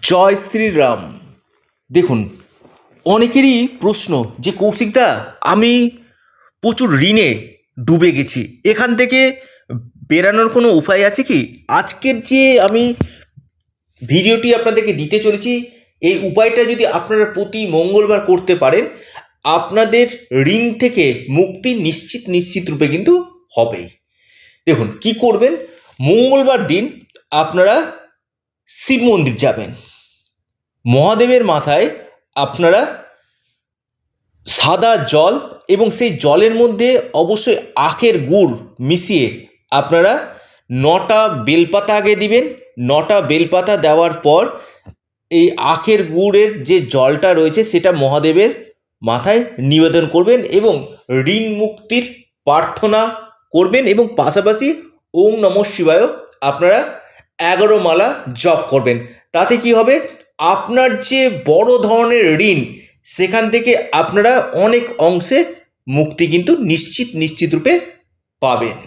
জয় শ্রীরাম। দেখুন, অনেকেরই প্রশ্ন যে কৌশিকদা, আমি প্রচুর ঋণে ডুবে গেছি, এখান থেকে বেরানোর কোনো উপায় আছে কি? আজকের যে আমি ভিডিওটি আপনাদেরকে দিতে চলেছি, এই উপায়টা যদি আপনারা প্রতি মঙ্গলবার করতে পারেন, আপনাদের ঋণ থেকে মুক্তি নিশ্চিত রূপে কিন্তু হবেই। দেখুন কি করবেন, মঙ্গলবার দিন আপনারা শিব মন্দির যাবেন, মহাদেবের মাথায় আপনারা সাদা জল এবং সেই জলের মধ্যে অবশ্যই আখের গুড় মিশিয়ে আপনারা 9টা বেলপাতা আগে দিবেন। 9টা বেলপাতা দেওয়ার পর এই আখের গুড়ের যে জলটা রয়েছে সেটা মহাদেবের মাথায় নিবেদন করবেন এবং ঋণ মুক্তির প্রার্থনা করবেন এবং পাশাপাশি ওম নমঃ শিবায় আপনারা 11 মালা জপ করবেন। তাতে কি হবে, আপনার যে বড় ধরনের ঋণ সেখান থেকে আপনারা অনেক অংশে মুক্তি কিন্তু নিশ্চিত রূপে পাবেন।